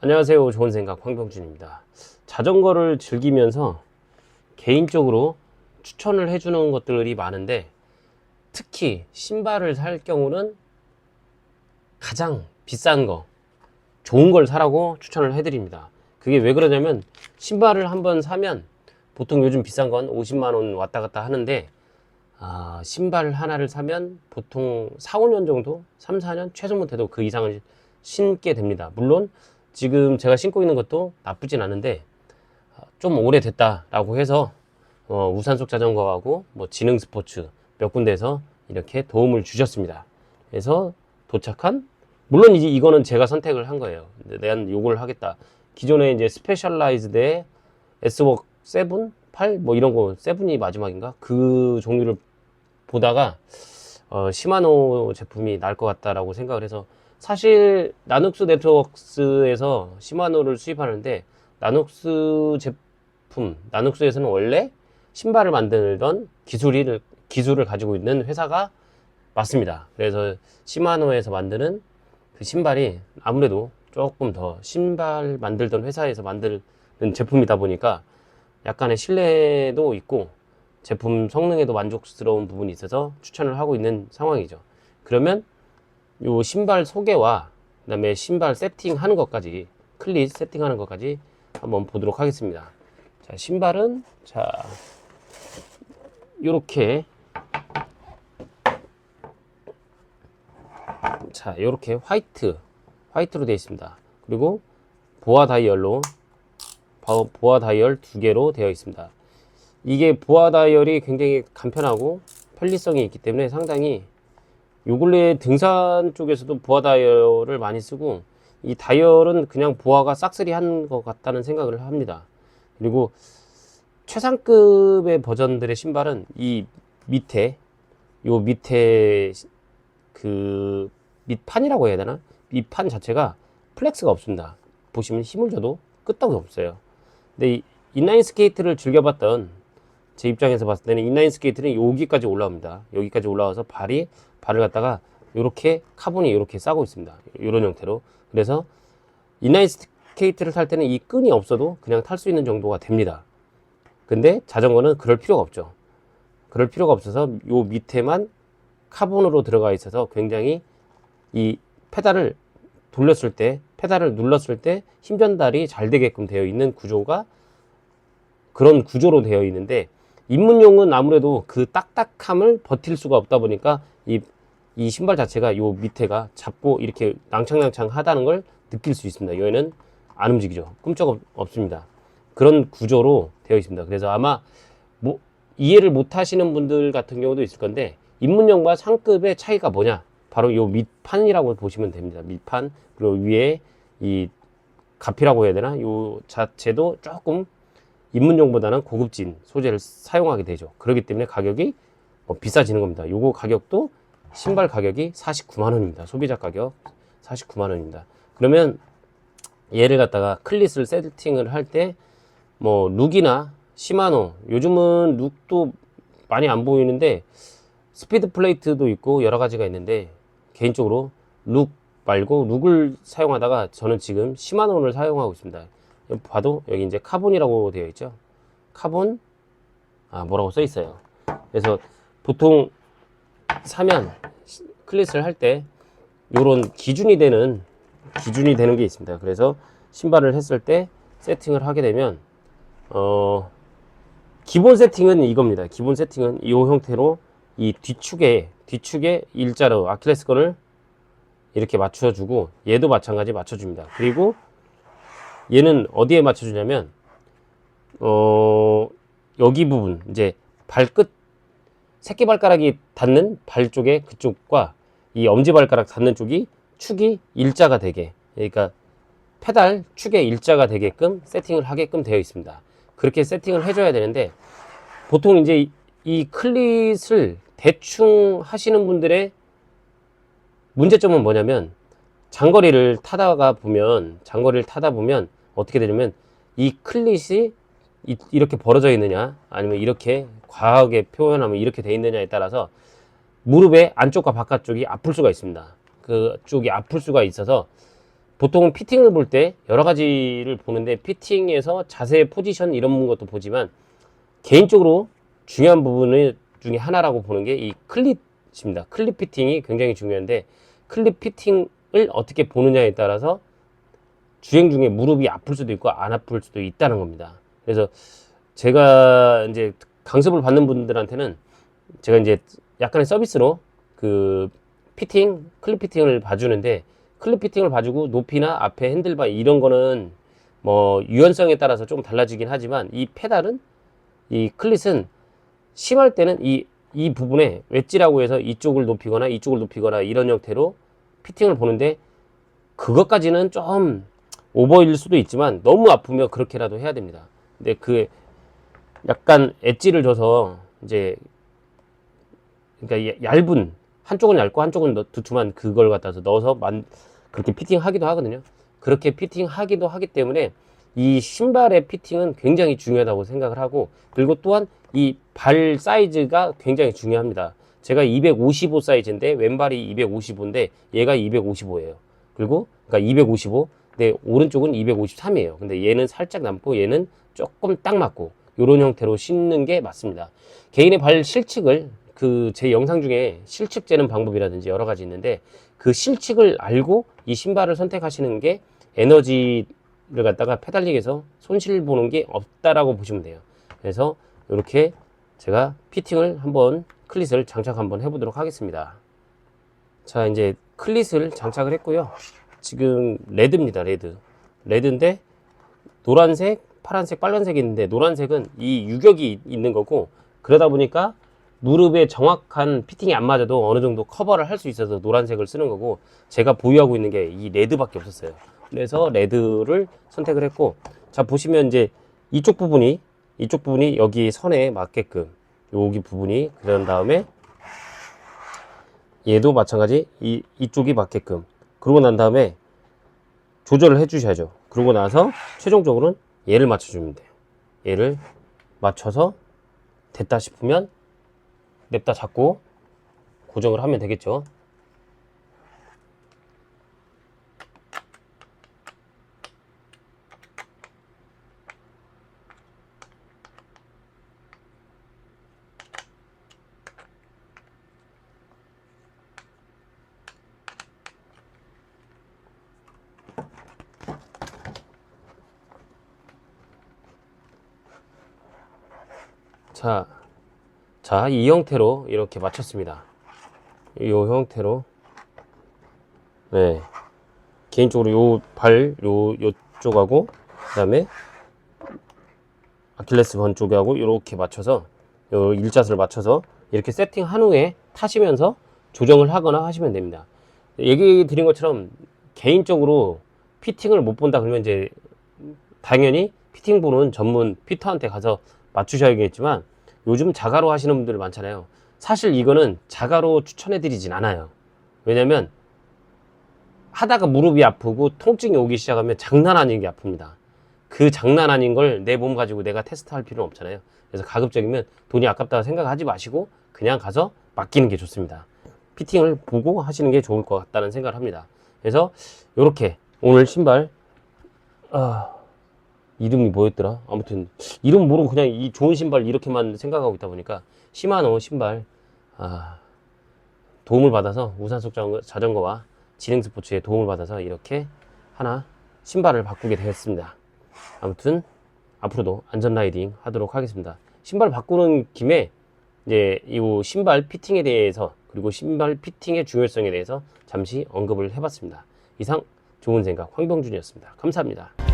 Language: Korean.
안녕하세요. 좋은 생각 황병준입니다. 자전거를 즐기면서 개인적으로 추천을 해주는 것들이 많은데 특히 신발을 살 경우는 가장 비싼 거, 좋은 걸 사라고 추천을 해드립니다. 그게 왜 그러냐면 신발을 한번 사면 보통 요즘 비싼 건 50만 원 왔다 갔다 하는데 신발 하나를 사면 보통 4, 5년 정도, 3, 4년 최소 못해도 그 이상을 신게 됩니다. 물론 지금 제가 신고 있는 것도 나쁘진 않은데 좀 오래됐다라고 해서 우산속 자전거하고 뭐 지능 스포츠 몇 군데에서 이렇게 도움을 주셨습니다. 그래서 도착한, 물론 이거는 제가 선택을 한 거예요. 내가 요걸 하겠다. 기존에 이제 스페셜라이즈드의 S웍 7, 8 뭐 이런 거, 7이 마지막인가? 그 종류를 보다가 시마노 제품이 나을 것 같다라고 생각을 해서, 사실 나눅스 네트워크스에서 시마노를 수입하는데 나눅스 제품, 나눅스에서는 원래 신발을 만들던 기술을 가지고 있는 회사가 맞습니다. 그래서 시마노에서 만드는 그 신발이 아무래도 조금 더 신발 만들던 회사에서 만드는 제품이다 보니까 약간의 신뢰도 있고 제품 성능에도 만족스러운 부분이 있어서 추천을 하고 있는 상황이죠. 그러면 요 신발 소개와 그 다음에 신발 세팅하는 것까지, 클릿 세팅하는 것까지 한번 보도록 하겠습니다. 자, 신발은 요렇게 요렇게 화이트로 되어 있습니다. 그리고 보아 다이얼 두 개로 되어 있습니다. 이게 보아 다이얼이 굉장히 간편하고 편리성이 있기 때문에 상당히 요 근래 등산 쪽에서도 보아 다이얼을 많이 쓰고, 이 다이얼은 그냥 보아가 싹쓸이 한 것 같다는 생각을 합니다. 그리고 최상급의 버전들의 신발은 이 밑에 그 밑판이라고 해야 되나? 밑판 자체가 플렉스가 없습니다. 보시면 힘을 줘도 끄떡이 없어요. 근데 이 인라인 스케이트를 즐겨봤던 제 입장에서 봤을 때는 인라인 스케이트는 여기까지 올라옵니다. 여기까지 올라와서 발을 갖다가 이렇게 카본이 이렇게 싸고 있습니다. 이런 형태로. 그래서 인라인 스케이트를 탈 때는 이 끈이 없어도 그냥 탈 수 있는 정도가 됩니다. 근데 자전거는 그럴 필요가 없죠. 그럴 필요가 없어서 요 밑에만 카본으로 들어가 있어서 굉장히 이 페달을 눌렀을 때 힘 전달이 잘 되게끔 되어 있는 구조가, 그런 구조로 되어 있는데, 입문용은 아무래도 그 딱딱함을 버틸 수가 없다 보니까 이 신발 자체가 요 밑에가 잡고 이렇게 낭창낭창 하다는 걸 느낄 수 있습니다. 얘는 안 움직이죠. 꼼짝 없습니다. 그런 구조로 되어 있습니다. 그래서 아마 뭐 이해를 못 하시는 분들 같은 경우도 있을 건데, 입문용과 상급의 차이가 뭐냐? 바로 요 밑판이라고 보시면 됩니다. 밑판, 그리고 위에 이 가피라고 해야 되나? 요 자체도 조금 입문용보다는 고급진 소재를 사용하게 되죠. 그렇기 때문에 가격이 비싸지는 겁니다. 요거 가격도 신발 가격이 49만 원입니다. 소비자 가격 49만 원입니다. 그러면 얘를 갖다가 클릿을 세팅을 할 때 뭐 룩이나 시마노, 요즘은 룩도 많이 안 보이는데 스피드 플레이트도 있고 여러 가지가 있는데, 개인적으로 룩 말고 룩을 사용하다가 저는 지금 시마노를 사용하고 있습니다. 봐도 여기 이제 카본이라고 되어 있죠. 카본, 뭐라고 써 있어요. 그래서 보통 사면 클릿을 할 때 요런 기준이 되는 게 있습니다. 그래서 신발을 했을 때 세팅을 하게 되면 기본 세팅은 이겁니다. 기본 세팅은 이 형태로 이 뒤축에 일자로 아킬레스건을 이렇게 맞춰주고, 얘도 마찬가지 맞춰줍니다. 그리고 얘는 어디에 맞춰주냐면 여기 부분, 이제 발끝 새끼발가락이 닿는 발 쪽에 그쪽과 이 엄지발가락 닿는 쪽이 축이 일자가 되게, 그러니까 페달 축에 일자가 되게끔 세팅을 하게끔 되어 있습니다. 그렇게 세팅을 해줘야 되는데, 보통 이제 이 클릿을 대충 하시는 분들의 문제점은 뭐냐면, 장거리를 타다 보면 어떻게 되냐면 이 클릿이 이렇게 벌어져 있느냐, 아니면 이렇게 과하게 표현하면 이렇게 돼 있느냐에 따라서 무릎의 안쪽과 바깥쪽이 아플 수가 있습니다. 그쪽이 아플 수가 있어서 보통 피팅을 볼 때 여러 가지를 보는데, 피팅에서 자세, 포지션 이런 것도 보지만 개인적으로 중요한 부분 중에 하나라고 보는 게 이 클립입니다. 클립 피팅이 굉장히 중요한데, 클립 피팅을 어떻게 보느냐에 따라서 주행 중에 무릎이 아플 수도 있고 안 아플 수도 있다는 겁니다. 그래서 제가 이제 강습을 받는 분들한테는 제가 이제 약간의 서비스로 그 피팅, 클립 피팅을 봐주는데, 클립 피팅을 봐주고 높이나 앞에 핸들바 이런 거는 뭐 유연성에 따라서 좀 달라지긴 하지만, 이 페달은, 이 클릿은 심할 때는 이 부분에 웨지라고 해서 이쪽을 높이거나 이쪽을 높이거나 이런 형태로 피팅을 보는데, 그것까지는 좀 오버일 수도 있지만 너무 아프면 그렇게라도 해야 됩니다. 근데 그 약간 엣지를 줘서 이제, 그러니까 얇은, 한쪽은 얇고 한쪽은 두툼한 그걸 갖다서 넣어서 그렇게 피팅하기도 하거든요. 그렇게 피팅하기도 하기 때문에 이 신발의 피팅은 굉장히 중요하다고 생각을 하고, 그리고 또한 이 발 사이즈가 굉장히 중요합니다. 제가 255 사이즈인데 왼발이 255인데 얘가 255예요. 그리고 그러니까 255, 근데 오른쪽은 253이에요. 근데 얘는 살짝 남고 얘는 조금 딱 맞고, 이런 형태로 신는 게 맞습니다. 개인의 발 실측을, 그 제 영상 중에 실측 재는 방법이라든지 여러 가지 있는데, 그 실측을 알고 이 신발을 선택하시는 게 에너지를 갖다가 페달링에서 손실 보는 게 없다라고 보시면 돼요. 그래서 이렇게 제가 피팅을 한번, 클릿을 장착 한번 해보도록 하겠습니다. 자, 이제 클릿을 장착을 했고요. 지금 레드입니다. 레드인데 노란색, 파란색, 빨간색이 있는데, 노란색은 이 유격이 있는 거고, 그러다 보니까 무릎에 정확한 피팅이 안 맞아도 어느 정도 커버를 할 수 있어서 노란색을 쓰는 거고, 제가 보유하고 있는 게 이 레드밖에 없었어요. 그래서 레드를 선택을 했고, 자, 보시면 이제 이쪽 부분이 여기 선에 맞게끔, 여기 부분이, 그런 다음에 얘도 마찬가지 이쪽이 맞게끔, 그러고 난 다음에 조절을 해 주셔야죠. 그러고 나서 최종적으로는 얘를 맞춰주면 돼요. 얘를 맞춰서 됐다 싶으면 냅다 잡고 고정을 하면 되겠죠. 자, 이 형태로 이렇게 맞췄습니다. 이 형태로. 네. 개인적으로 요쪽하고, 그 다음에 아킬레스 건 쪽하고 이렇게 맞춰서, 요 일자선을 맞춰서 이렇게 세팅한 후에 타시면서 조정을 하거나 하시면 됩니다. 얘기 드린 것처럼 개인적으로 피팅을 못 본다 그러면 이제 당연히 피팅 보는 전문 피터한테 가서 맞추셔야겠지만, 요즘 자가로 하시는 분들 많잖아요. 사실 이거는 자가로 추천해 드리진 않아요. 왜냐면 하다가 무릎이 아프고 통증이 오기 시작하면 장난 아닌 게 아픕니다. 그 장난 아닌 걸 내 몸 가지고 내가 테스트할 필요는 없잖아요. 그래서 가급적이면 돈이 아깝다고 생각하지 마시고 그냥 가서 맡기는 게 좋습니다. 피팅을 보고 하시는 게 좋을 것 같다는 생각을 합니다. 그래서 이렇게 오늘 신발, 이름이 뭐였더라? 아무튼 이름 모르고 그냥 이 좋은 신발 이렇게만 생각하고 있다 보니까 시마노 신발, 도움을 받아서, 우산속 자전거와 진행 스포츠의 도움을 받아서 이렇게 하나 신발을 바꾸게 되었습니다. 아무튼 앞으로도 안전 라이딩 하도록 하겠습니다. 신발 바꾸는 김에 이제 이 신발 피팅에 대해서, 그리고 신발 피팅의 중요성에 대해서 잠시 언급을 해봤습니다. 이상 좋은 생각 황병준이었습니다. 감사합니다.